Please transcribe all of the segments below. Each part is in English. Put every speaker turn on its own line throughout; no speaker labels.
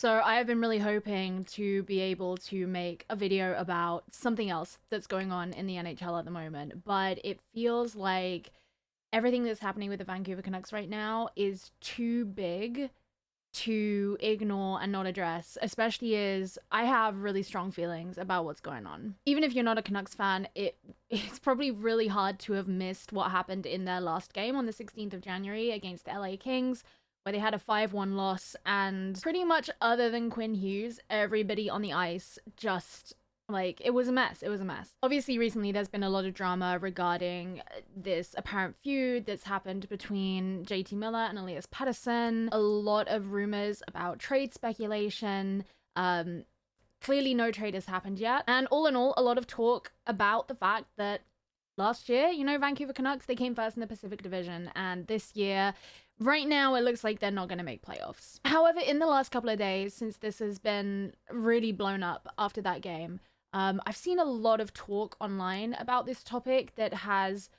So I have been really hoping to be able to make a video about something else that's going on in the NHL at the moment, but it feels like everything that's happening with the Vancouver Canucks right now is too big to ignore and not address, especially as I have really strong feelings about what's going on. Even if you're not a Canucks fan, it's probably really hard to have missed what happened in their last game on the 16th of January against the LA Kings, where they had a 5-1 loss, and pretty much other than Quinn Hughes, everybody on the ice just it was a mess. It was a mess. Obviously, recently there's been a lot of drama regarding this apparent feud that's happened between JT Miller and Elias Pettersson. A lot of rumors about trade speculation. Clearly no trade has happened yet. And all in all, a lot of talk about the fact that last year, Vancouver Canucks, they came first in the Pacific Division. And this year, right now, it looks like they're not going to make playoffs. However, in the last couple of days, since this has been really blown up after that game, I've seen a lot of talk online about this topic that has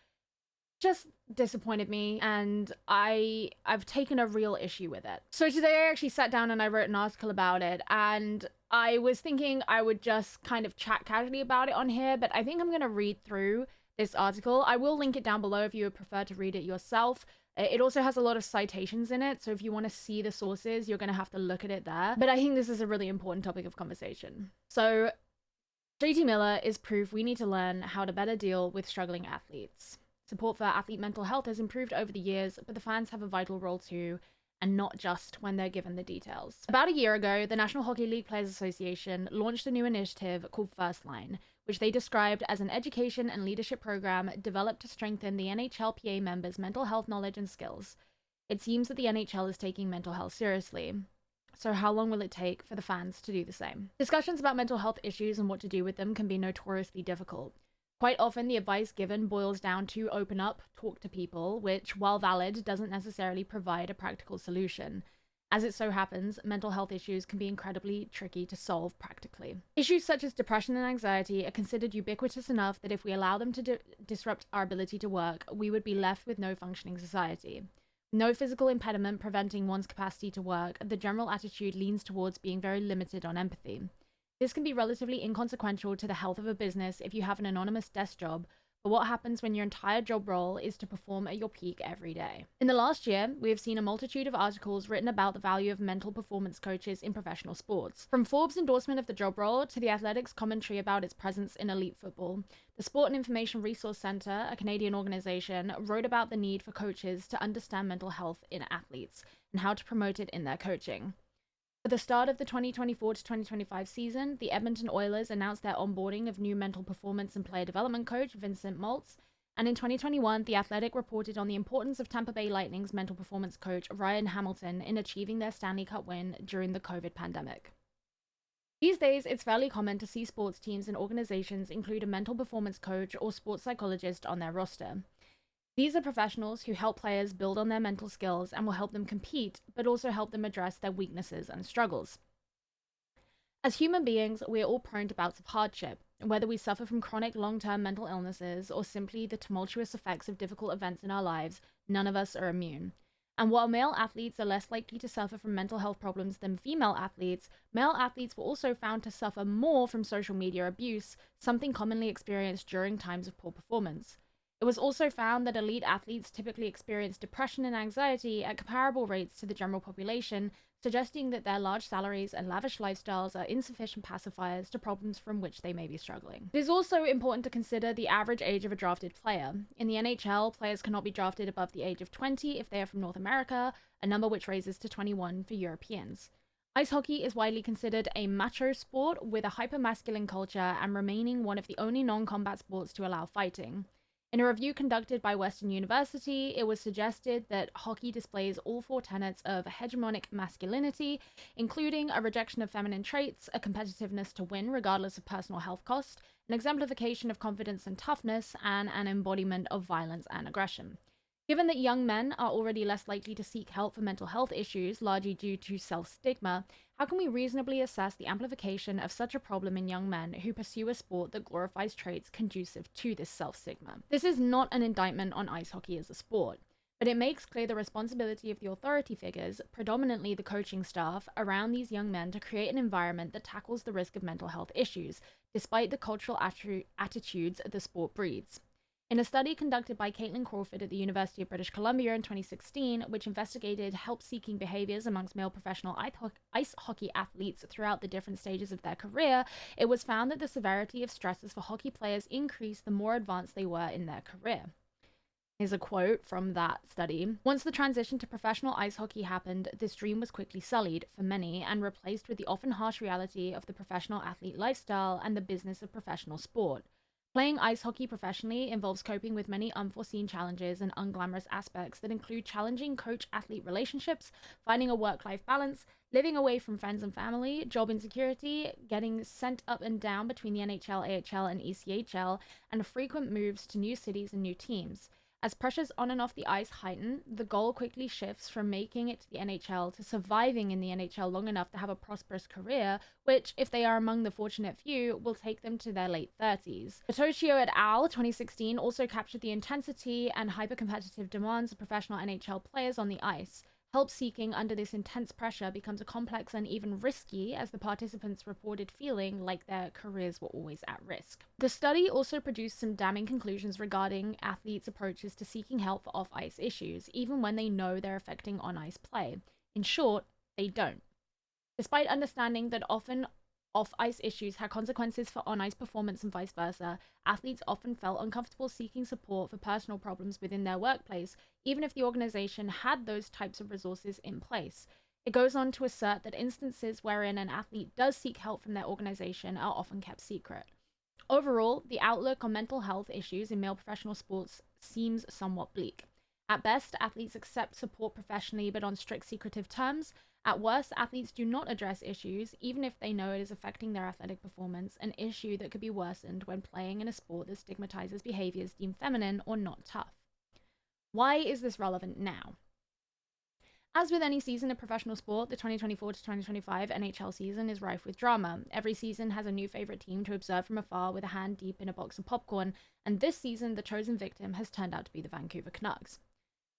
just disappointed me, and I've taken a real issue with it. So today I actually sat down and I wrote an article about it, and I was thinking I would just kind of chat casually about it on here, but I think I'm going to read through this article. I will link it down below if you would prefer to read it yourself. It also has a lot of citations in it, so if you want to see the sources, you're going to have to look at it there. But I think this is a really important topic of conversation. So JT Miller is proof we need to learn how to better deal with struggling athletes. Support for athlete mental health has improved over the years, but the fans have a vital role too, and not just when they're given the details. About a year ago, the National Hockey League Players Association launched a new initiative called First Line, which they described as an education and leadership program developed to strengthen the NHLPA members' mental health knowledge and skills. It seems that the NHL is taking mental health seriously. So how long will it take for the fans to do the same? Discussions about mental health issues and what to do with them can be notoriously difficult. Quite often, the advice given boils down to open up, talk to people, which, while valid, doesn't necessarily provide a practical solution. As it so happens, mental health issues can be incredibly tricky to solve practically. Issues such as depression and anxiety are considered ubiquitous enough that if we allow them to disrupt our ability to work, we would be left with no functioning society. No physical impediment preventing one's capacity to work, the general attitude leans towards being very limited on empathy. This can be relatively inconsequential to the health of a business if you have an anonymous desk job, but what happens when your entire job role is to perform at your peak every day? In the last year, we have seen a multitude of articles written about the value of mental performance coaches in professional sports. From Forbes' endorsement of the job role to The Athletic's commentary about its presence in elite football, the Sport and Information Resource Centre, a Canadian organization, wrote about the need for coaches to understand mental health in athletes and how to promote it in their coaching. For the start of the 2024 to 2025 season, the Edmonton Oilers announced their onboarding of new mental performance and player development coach Vincent Maltz, and in 2021, The Athletic reported on the importance of Tampa Bay Lightning's mental performance coach Ryan Hamilton in achieving their Stanley Cup win during the COVID pandemic. These days, it's fairly common to see sports teams and organizations include a mental performance coach or sports psychologist on their roster. These are professionals who help players build on their mental skills and will help them compete, but also help them address their weaknesses and struggles. As human beings, we are all prone to bouts of hardship, whether we suffer from chronic long-term mental illnesses or simply the tumultuous effects of difficult events in our lives. None of us are immune. And while male athletes are less likely to suffer from mental health problems than female athletes, male athletes were also found to suffer more from social media abuse, something commonly experienced during times of poor performance. It was also found that elite athletes typically experience depression and anxiety at comparable rates to the general population, suggesting that their large salaries and lavish lifestyles are insufficient pacifiers to problems from which they may be struggling. It is also important to consider the average age of a drafted player. In the NHL, players cannot be drafted above the age of 20 if they are from North America, a number which raises to 21 for Europeans. Ice hockey is widely considered a macho sport with a hyper-masculine culture and remaining one of the only non-combat sports to allow fighting. In a review conducted by Western University, it was suggested that hockey displays all four tenets of hegemonic masculinity, including a rejection of feminine traits, a competitiveness to win regardless of personal health cost, an exemplification of confidence and toughness, and an embodiment of violence and aggression. Given that young men are already less likely to seek help for mental health issues, largely due to self-stigma, how can we reasonably assess the amplification of such a problem in young men who pursue a sport that glorifies traits conducive to this self-stigma? This is not an indictment on ice hockey as a sport. But it makes clear the responsibility of the authority figures, predominantly the coaching staff, around these young men to create an environment that tackles the risk of mental health issues, despite the cultural attitudes the sport breeds. In a study conducted by Caitlin Crawford at the University of British Columbia in 2016, which investigated help-seeking behaviors amongst male professional ice hockey athletes throughout the different stages of their career, it was found that the severity of stresses for hockey players increased the more advanced they were in their career. Here's a quote from that study. Once the transition to professional ice hockey happened, this dream was quickly sullied for many and replaced with the often harsh reality of the professional athlete lifestyle and the business of professional sport. Playing ice hockey professionally involves coping with many unforeseen challenges and unglamorous aspects that include challenging coach athlete relationships, finding a work life balance, living away from friends and family, job insecurity, getting sent up and down between the NHL, AHL, and ECHL, and frequent moves to new cities and new teams. As pressures on and off the ice heighten, the goal quickly shifts from making it to the NHL to surviving in the NHL long enough to have a prosperous career, which, if they are among the fortunate few, will take them to their late 30s. Potocchio et al. 2016 also captured the intensity and hyper-competitive demands of professional NHL players on the ice. Help seeking under this intense pressure becomes a complex and even risky, as the participants reported feeling like their careers were always at risk. The study also produced some damning conclusions regarding athletes' approaches to seeking help for off-ice issues, even when they know they're affecting on-ice play. In short, they don't. Despite understanding that often off-ice issues had consequences for on-ice performance and vice versa, athletes often felt uncomfortable seeking support for personal problems within their workplace, even if the organization had those types of resources in place. It goes on to assert that instances wherein an athlete does seek help from their organization are often kept secret. Overall, the outlook on mental health issues in male professional sports seems somewhat bleak. At best, athletes accept support professionally but on strict secretive terms. At worst, athletes do not address issues, even if they know it is affecting their athletic performance, an issue that could be worsened when playing in a sport that stigmatizes behaviors deemed feminine or not tough. Why is this relevant now? As with any season of professional sport, the 2024 to 2025 NHL season is rife with drama. Every season has a new favorite team to observe from afar with a hand deep in a box of popcorn, and this season the chosen victim has turned out to be the Vancouver Canucks.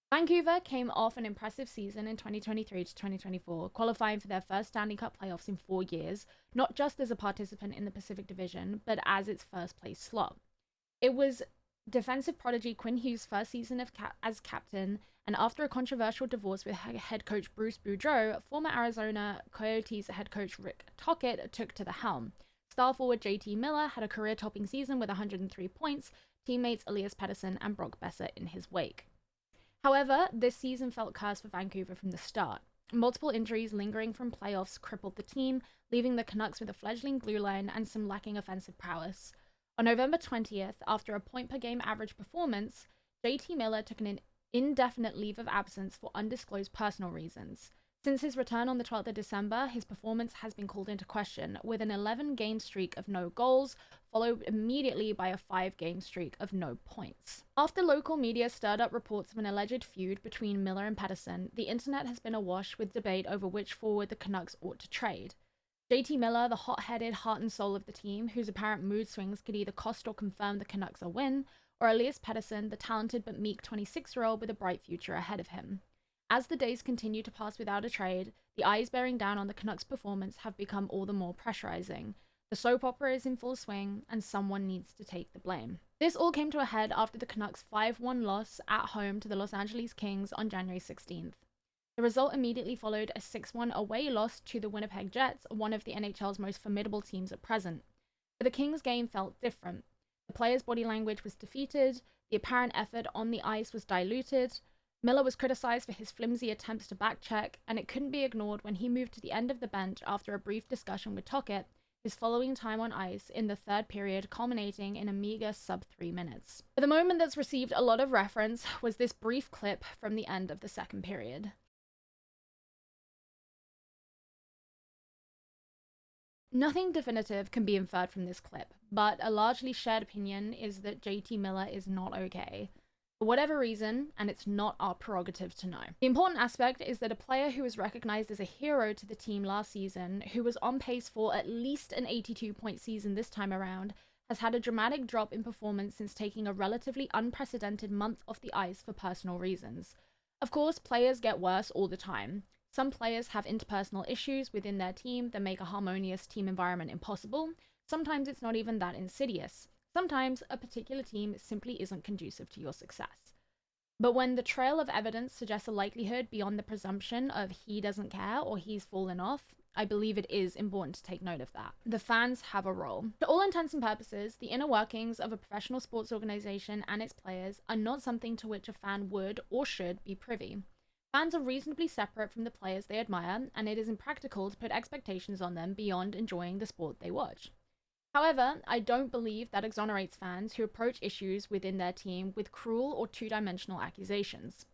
Vancouver came off an impressive season in 2023 to 2024, qualifying for their first Stanley Cup playoffs in 4 years, not just as a participant in the Pacific Division, but as its first place slot. It was defensive prodigy Quinn Hughes' first season as captain, and after a controversial divorce with head coach Bruce Boudreau, former Arizona Coyotes head coach Rick Tocchet took to the helm. Star forward JT Miller had a career-topping season with 103 points, teammates Elias Pettersson and Brock Besser in his wake. However, this season felt cursed for Vancouver from the start. Multiple injuries lingering from playoffs crippled the team, leaving the Canucks with a fledgling glue line and some lacking offensive prowess. On November 20th, after a point-per-game average performance, JT Miller took an indefinite leave of absence for undisclosed personal reasons. Since his return on the 12th of December, his performance has been called into question, with an 11-game streak of no goals, followed immediately by a 5-game streak of no points. After local media stirred up reports of an alleged feud between Miller and Pettersson, the internet has been awash with debate over which forward the Canucks ought to trade. JT Miller, the hot-headed heart and soul of the team, whose apparent mood swings could either cost or confirm the Canucks a win, or Elias Pettersson, the talented but meek 26-year-old with a bright future ahead of him. As the days continue to pass without a trade, the eyes bearing down on the Canucks' performance have become all the more pressurizing. The soap opera is in full swing, and someone needs to take the blame. This all came to a head after the Canucks' 5-1 loss at home to the Los Angeles Kings on January 16th. The result immediately followed a 6-1 away loss to the Winnipeg Jets, one of the NHL's most formidable teams at present. But the Kings' game felt different. The players' body language was defeated, the apparent effort on the ice was diluted. Miller was criticized for his flimsy attempts to backcheck, and it couldn't be ignored when he moved to the end of the bench after a brief discussion with Tocchet, his following time on ice in the third period culminating in a meager sub-3 minutes. But the moment that's received a lot of reference was this brief clip from the end of the second period. Nothing definitive can be inferred from this clip, but a largely shared opinion is that JT Miller is not okay. For whatever reason, and it's not our prerogative to know. The important aspect is that a player who was recognized as a hero to the team last season, who was on pace for at least an 82-point season this time around, has had a dramatic drop in performance since taking a relatively unprecedented month off the ice for personal reasons. Of course, players get worse all the time. Some players have interpersonal issues within their team that make a harmonious team environment impossible. Sometimes it's not even that insidious. Sometimes a particular team simply isn't conducive to your success. But when the trail of evidence suggests a likelihood beyond the presumption of he doesn't care or he's fallen off, I believe it is important to take note of that. The fans have a role. To all intents and purposes, the inner workings of a professional sports organization and its players are not something to which a fan would or should be privy. Fans are reasonably separate from the players they admire, and it is impractical to put expectations on them beyond enjoying the sport they watch. However, I don't believe that exonerates fans who approach issues within their team with cruel or two-dimensional accusations.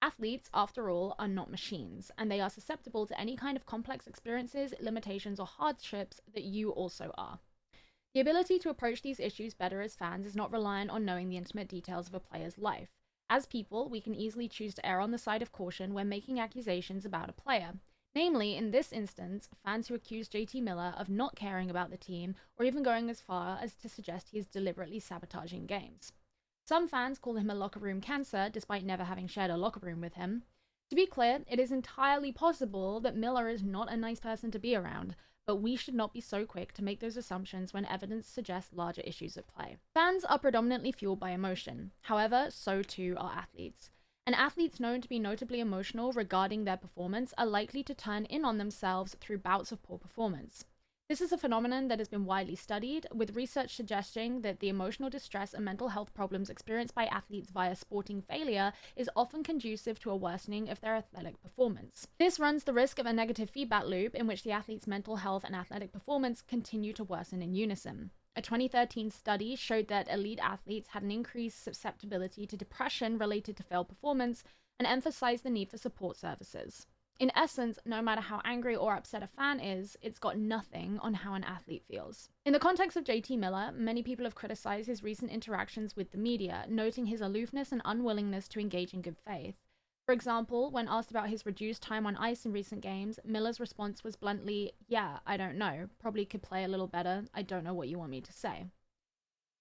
Athletes, after all, are not machines, and they are susceptible to any kind of complex experiences, limitations, or hardships that you also are. The ability to approach these issues better as fans is not reliant on knowing the intimate details of a player's life. As people, we can easily choose to err on the side of caution when making accusations about a player. Namely, in this instance, fans who accuse JT Miller of not caring about the team, or even going as far as to suggest he is deliberately sabotaging games. Some fans call him a locker room cancer, despite never having shared a locker room with him. To be clear, it is entirely possible that Miller is not a nice person to be around, but we should not be so quick to make those assumptions when evidence suggests larger issues at play. Fans are predominantly fueled by emotion. However, so too are athletes. And athletes known to be notably emotional regarding their performance are likely to turn in on themselves through bouts of poor performance. This is a phenomenon that has been widely studied, with research suggesting that the emotional distress and mental health problems experienced by athletes via sporting failure is often conducive to a worsening of their athletic performance. This runs the risk of a negative feedback loop in which the athlete's mental health and athletic performance continue to worsen in unison. A 2013 study showed that elite athletes had an increased susceptibility to depression related to failed performance and emphasized the need for support services. In essence, no matter how angry or upset a fan is, it's got nothing on how an athlete feels. In the context of JT Miller, many people have criticized his recent interactions with the media, noting his aloofness and unwillingness to engage in good faith. For example, when asked about his reduced time on ice in recent games, Miller's response was bluntly, "Yeah, I don't know. Probably could play a little better. I don't know what you want me to say."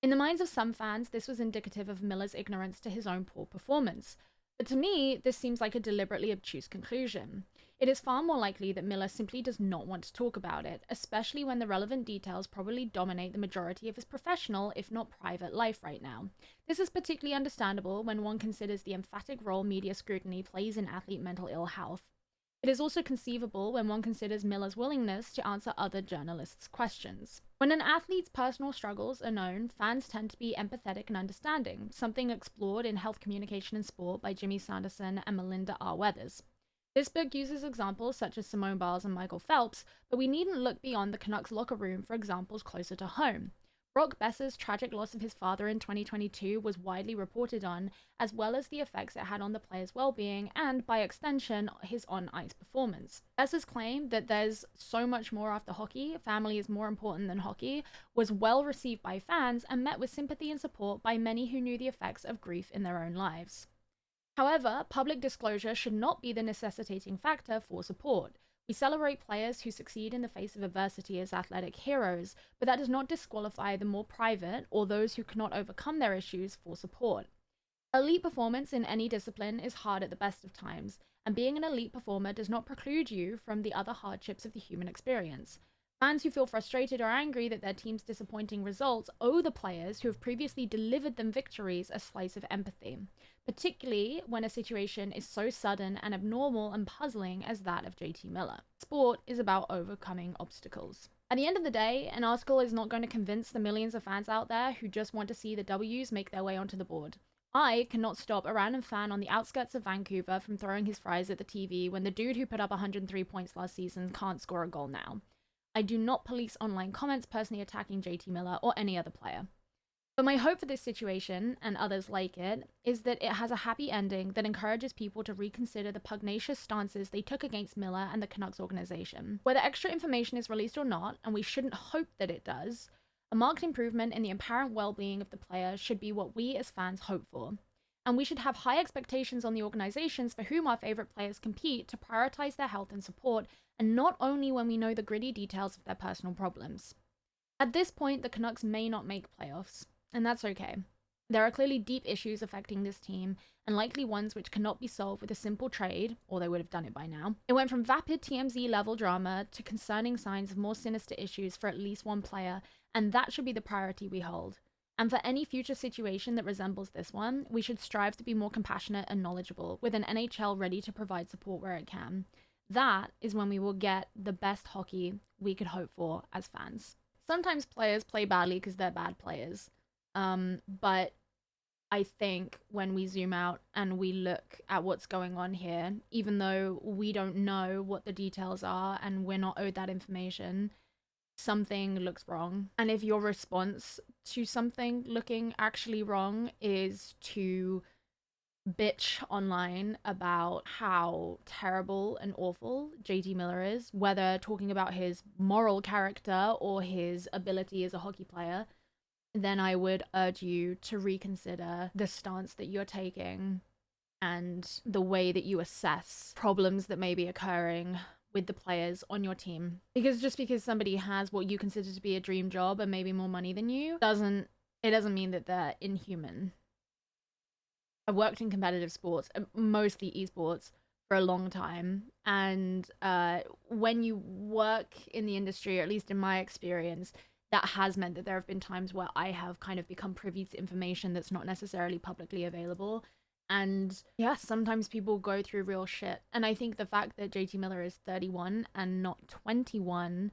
In the minds of some fans, this was indicative of Miller's ignorance to his own poor performance. But to me, this seems like a deliberately obtuse conclusion. It is far more likely that Miller simply does not want to talk about it, especially when the relevant details probably dominate the majority of his professional, if not private, life right now. This is particularly understandable when one considers the emphatic role media scrutiny plays in athlete mental ill health. It is also conceivable when one considers Miller's willingness to answer other journalists' questions. When an athlete's personal struggles are known, fans tend to be empathetic and understanding, something explored in Health Communication in Sport by Jimmy Sanderson and Melinda R. Weathers. This book uses examples such as Simone Biles and Michael Phelps, but we needn't look beyond the Canucks locker room for examples closer to home. Brock Besser's tragic loss of his father in 2022 was widely reported on, as well as the effects it had on the player's well-being and, by extension, his on-ice performance. Besser's claim that there's so much more after hockey, family is more important than hockey, was well received by fans and met with sympathy and support by many who knew the effects of grief in their own lives. However, public disclosure should not be the necessitating factor for support. We celebrate players who succeed in the face of adversity as athletic heroes, but that does not disqualify the more private or those who cannot overcome their issues for support. Elite performance in any discipline is hard at the best of times, and being an elite performer does not preclude you from the other hardships of the human experience. Fans who feel frustrated or angry that their team's disappointing results owe the players who have previously delivered them victories a slice of empathy, particularly when a situation is so sudden and abnormal and puzzling as that of JT Miller. Sport is about overcoming obstacles. At the end of the day, an article is not going to convince the millions of fans out there who just want to see the W's make their way onto the board. I cannot stop a random fan on the outskirts of Vancouver from throwing his fries at the TV when the dude who put up 103 points last season can't score a goal now. I do not police online comments personally attacking JT Miller or any other player. But my hope for this situation, and others like it, is that it has a happy ending that encourages people to reconsider the pugnacious stances they took against Miller and the Canucks organization. Whether extra information is released or not, and we shouldn't hope that it does, a marked improvement in the apparent well-being of the player should be what we as fans hope for. And we should have high expectations on the organizations for whom our favorite players compete to prioritize their health and support, and not only when we know the gritty details of their personal problems. At this point, the Canucks may not make playoffs, and that's okay. There are clearly deep issues affecting this team, and likely ones which cannot be solved with a simple trade, or they would have done it by now. It went from vapid TMZ level drama to concerning signs of more sinister issues for at least one player, and that should be the priority we hold. And for any future situation that resembles this one, we should strive to be more compassionate and knowledgeable, with an NHL ready to provide support where it can. That is when we will get the best hockey we could hope for as fans. Sometimes players play badly because they're bad players. But I think when we zoom out and we look at what's going on here, even though we don't know what the details are and we're not owed that information, something looks wrong. And if your response to something looking actually wrong is to bitch online about how terrible and awful JT Miller is, whether talking about his moral character or his ability as a hockey player, then I would urge you to reconsider the stance that you're taking and the way that you assess problems that may be occurring with the players on your team. Because just because somebody has what you consider to be a dream job and maybe more money than you doesn't mean that they're inhuman. I've worked in competitive sports, mostly esports, for a long time, and when you work in the industry, or at least in my experience, that has meant that there have been times where I have kind of become privy to information that's not necessarily publicly available. And yeah, sometimes people go through real shit. And I think the fact that JT Miller is 31 and not 21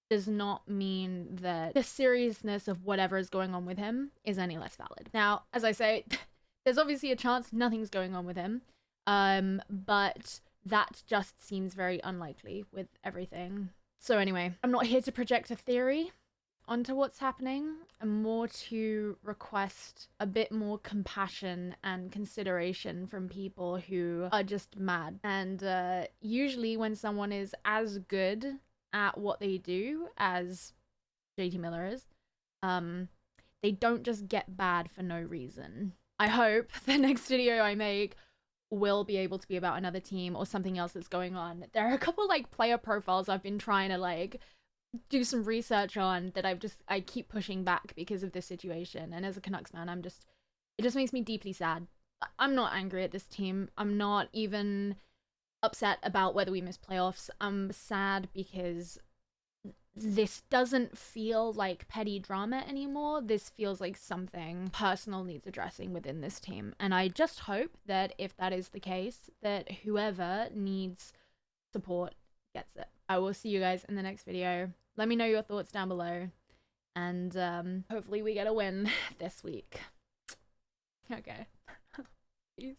does not mean that the seriousness of whatever is going on with him is any less valid. Now, as I say, there's obviously a chance nothing's going on with him. But that just seems very unlikely with everything. So anyway, I'm not here to project a theory onto what's happening, and more to request a bit more compassion and consideration from people who are just mad. And usually when someone is as good at what they do as JT Miller is, they don't just get bad for no reason. I hope the next video I make will be able to be about another team or something else that's going on. There are a couple like player profiles I've been trying to like do some research on that I keep pushing back because of this situation. And as a Canucks fan, it just makes me deeply sad. I'm not angry at this team. I'm not even upset about whether we miss playoffs. I'm sad because this doesn't feel like petty drama anymore. This feels like something personal needs addressing within this team. And I just hope that if that is the case, that whoever needs support gets it. I will see you guys in the next video. Let me know your thoughts down below. And hopefully we get a win this week. Okay. Peace.